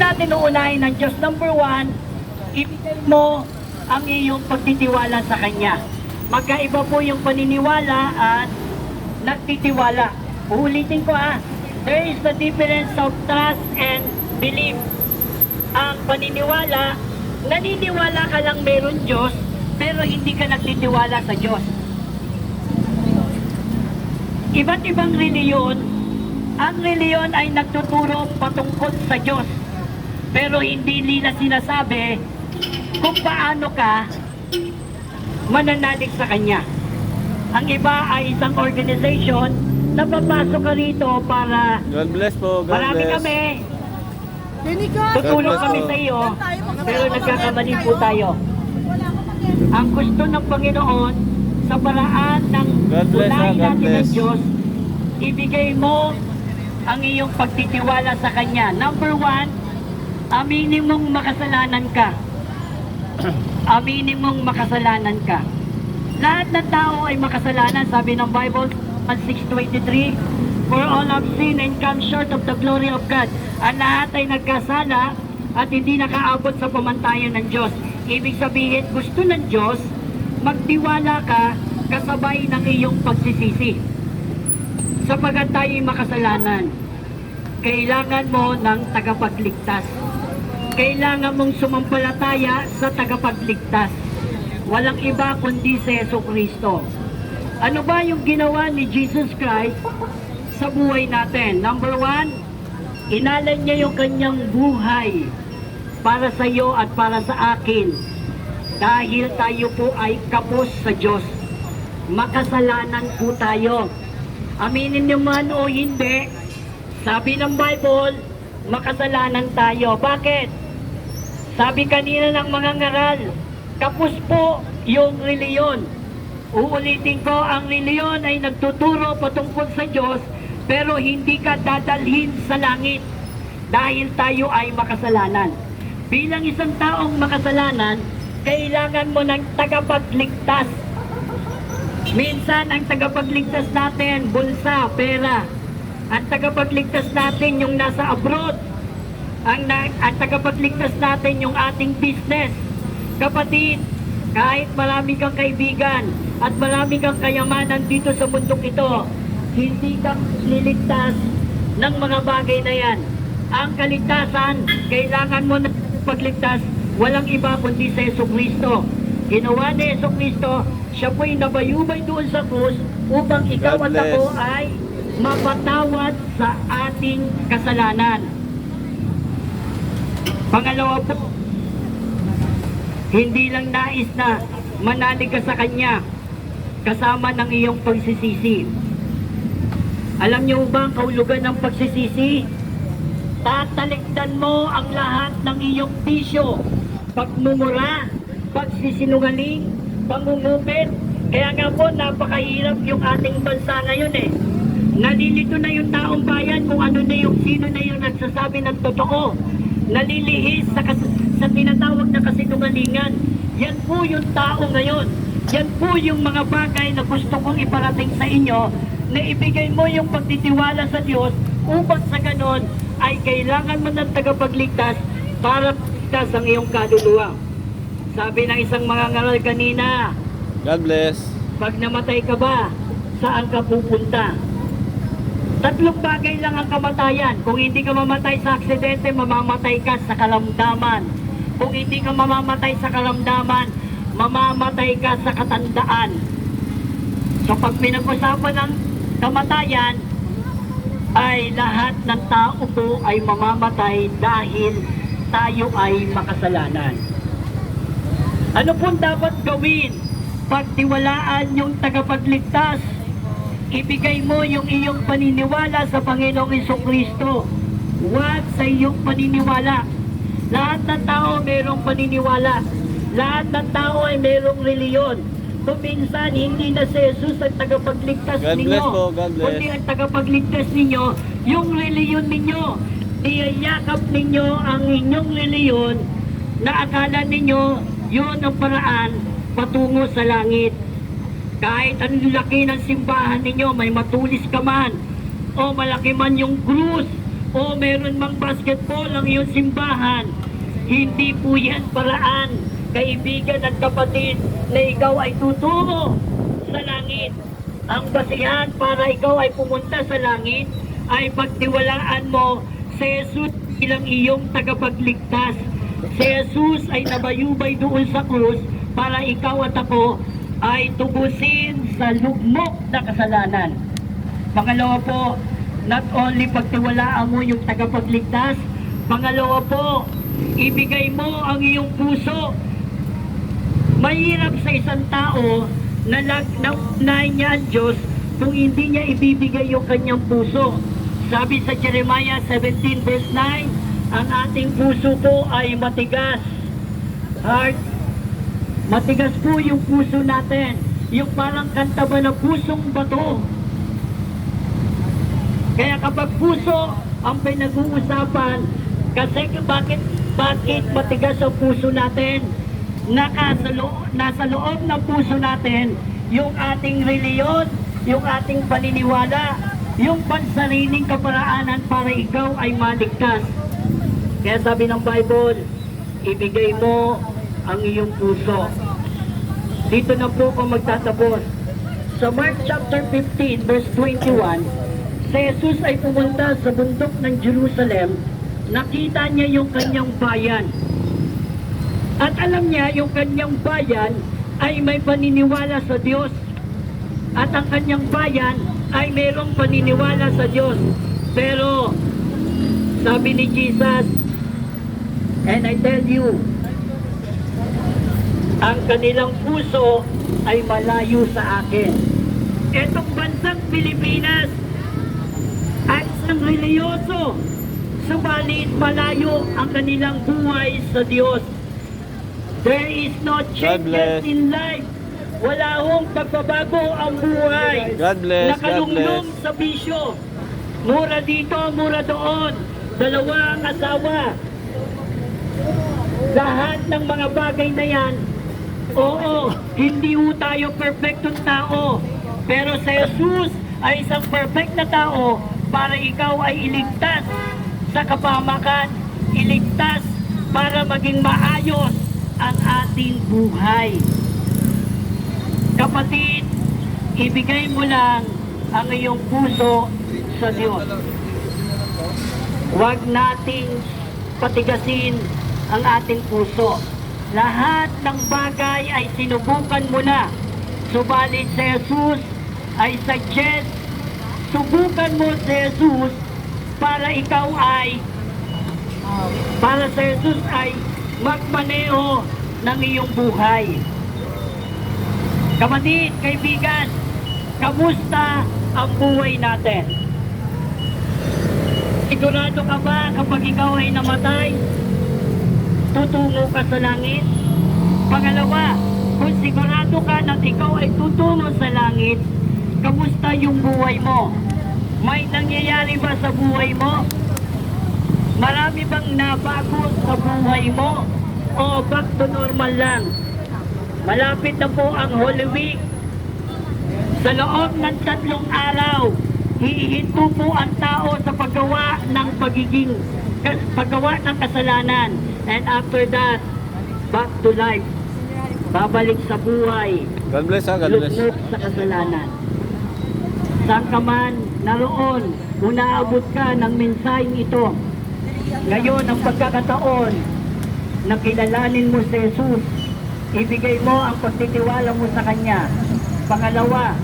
natin uunahin ng Diyos. Number one, ibigay mo ang iyong pagtitiwala sa Kanya. Magkaiba po yung paniniwala at nagtitiwala. Uulitin ko there is the difference of trust and belief. Ang paniniwala, naniniwala ka lang meron Diyos, pero hindi ka nagtitiwala sa Diyos. Iba't ibang reliyon, ang reliyon ay nagtuturo patungkol sa Diyos, pero hindi nila sinasabi kung paano ka mananalig sa Kanya. Ang iba ay isang organization na papasok ka rito para God bless po, God marami bless. kami, tutulong kami sa iyo, pero nagkakamali po tayo. Ang gusto ng Panginoon sa paraan ng God bless, unahin God natin ng bless. Diyos, ibigay mo ang iyong pagtitiwala sa Kanya. Number one, aminin mong makasalanan ka. Aminin mong makasalanan ka. Lahat ng tao ay makasalanan, sabi ng Bible, 6:23, for all have sinned and come short of the glory of God. Ang lahat ay nagkasala at hindi nakaabot sa pamantayan ng Diyos. Ibig sabihin, gusto ng Diyos, magtiwala ka kasabay ng iyong pagsisisi. Sapagat tayo'y makasalanan, kailangan mo ng tagapagligtas. Kailangan mong sumampalataya sa tagapagligtas. Walang iba kundi si Jesucristo. Ano ba yung ginawa ni Jesus Christ sa buhay natin? Number one, inalay niya yung kanyang buhay para sa iyo at para sa akin. Dahil tayo po ay kapos sa Diyos. Makasalanan po tayo. Aminin niyo man o hindi, sabi ng Bible, makasalanan tayo. Bakit? Sabi kanina ng mga ngaral, kapos po yung reliyon. Uulitin ko, ang reliyon ay nagtuturo patungkol sa Diyos, pero hindi ka dadalhin sa langit dahil tayo ay makasalanan. Bilang isang taong makasalanan, kailangan mo ng tagapagligtas. Minsan, ang tagapagligtas natin, bulsa, pera. Ang tagapagligtas natin, yung nasa abroad. Ang tagapagligtas natin, yung ating business. Kapatid, kahit marami kang kaibigan at marami kang kayamanan dito sa mundong ito, hindi ka liligtas ng mga bagay na yan. Ang kaligtasan, kailangan mo na pagligtas, walang iba kundi sa Jesucristo. Ginawa ni Jesucristo, siya po'y nabayubay doon sa krus upang ikaw God at bless. ako ay mapatawad sa ating kasalanan. Pangalawa po, hindi lang nais na manalig ka sa Kanya kasama ng iyong pagsisisi. Alam niyo ba ang kahulugan ng pagsisisi? Tatalikdan mo ang lahat ng iyong bisyo, pagmumura, pagsisinungaling, pangungupit. Kaya nga po, napakahirap yung ating bansa ngayon Nalilito na yung taong bayan kung ano na yung sino na yung nagsasabi ng totoo. Nalilihis sa tinatawag na kasinungalingan. Yan po yung tao ngayon. Yan po yung mga bagay na gusto kong iparating sa inyo, na ibigay mo yung pagtitiwala sa Diyos upang sa ganon ay kailangan mo ng tagapagligtas para ligtas ang iyong kaluluwa. Sabi ng isang mga ngaral kanina, God bless. pag namatay ka ba, saan ka pupunta? Tatlong bagay lang ang kamatayan. Kung hindi ka mamatay sa aksidente, mamamatay ka sa kalamdaman. Kung hindi ka mamamatay sa kalamdaman, mamamatay ka sa katandaan. So pag pinag-usapan ng kamatayan, ay lahat ng tao po ay mamamatay dahil tayo ay makasalanan. Ano pong dapat gawin? Pagtiwalaan yung tagapagligtas. Ibigay mo yung iyong paniniwala sa Panginoong Jesucristo. Huwag sa iyong paniniwala. Lahat ng tao mayroong paniniwala. Lahat ng tao ay mayroong reliyon. Kung minsan, hindi na si Jesus ang tagapagligtas God ninyo. bless po, God bless. Kundi ang tagapagligtas ninyo, yung reliyon ninyo. Niyayakap ninyo ang inyong reliyon na akala ninyo yun ang paraan patungo sa langit. Kahit anong laki ng simbahan ninyo, may matulis ka man, o malaki man yung krus, o meron mang basketball ang iyong simbahan, hindi po yan paraan, kaibigan at kapatid, na ikaw ay tutungo sa langit. Ang basihan para ikaw ay pumunta sa langit ay pagtiwalaan mo si Jesus bilang iyong tagapagligtas. Si Jesus ay nabayubay doon sa krus para ikaw at ako ay tubusin sa lugmok na kasalanan. Pangalawa po, not only pagtiwalaan mo yung tagapagligtas, pangalawa po, ibigay mo ang iyong puso. Mahirap sa isang tao na naunahin niya ang Diyos kung hindi niya ibibigay yung kanyang puso. Sabi sa Jeremiah 17 verse 9, ang ating puso po ay matigas. Heart, matigas po yung puso natin. Yung parang kanta ba ng pusong bato. Kaya kapag puso ang pinag-uusapan, kasi bakit matigas ang puso natin? Nasa loob ng puso natin yung ating reliyon, yung ating paniniwala, yung pansariling kaparaanan para ikaw ay maligtas. Kaya sabi ng Bible, ibigay mo ang iyong puso. Dito na po ako magtatapos. Sa Mark chapter 15 verse 21, si Jesus ay pumunta sa bundok ng Jerusalem. Nakita niya yung kanyang bayan. At alam niya yung kanyang bayan ay may paniniwala sa Diyos. At ang kanyang bayan ay mayroong paniniwala sa Diyos. Pero sabi ni Jesus, and I tell you, ang kanilang puso ay malayo sa akin. Etong bansang Pilipinas ay isang reliyoso, subalit malayo ang kanilang buhay sa Diyos. There is no changes in life. Wala hong pagbabago ang buhay. God bless, God Nakalunglong bless. sa bisyo. Mura dito, mura doon. Dalawang asawa. Lahat ng mga bagay na yan, oo, hindi ho tayo perfectong tao. Pero si Jesus ay isang perfect na tao para ikaw ay iligtas sa kapahamakan, iligtas para maging maayos ang ating buhay. Kapatid, ibigay mo lang ang iyong puso sa Diyos. Huwag nating patigasin ang ating puso. Lahat ng bagay ay sinubukan mo na. Subalit si Jesus ay suggest, subukan mo si Jesus para ikaw ay para si Jesus ay magmaneho ng iyong buhay. Kapatid, kaibigan, kamusta ang buhay natin? Sigurado ka ba kapag ikaw ay namatay, tutungo ka sa langit? Pangalawa, kung sigurado ka na ikaw ay tutungo sa langit, kamusta yung buhay mo? May nangyayari ba sa buhay mo? Marami bang nabago sa buhay mo? O back to normal lang? Malapit na po ang Holy Week. Sa loob ng 3 araw, hihinto po ang tao sa paggawa ng paggawa ng kasalanan. And after that, back to life. Babalik sa buhay. God bless, ha? God bless. Lugmok sa kasalanan. Saan ka man naroon, unaabot ka ng mensaheng ito. Ngayon, ang pagkakataon na kilalanin mo si Jesus, ibigay mo ang pagtitiwala mo sa Kanya. Pangalawa,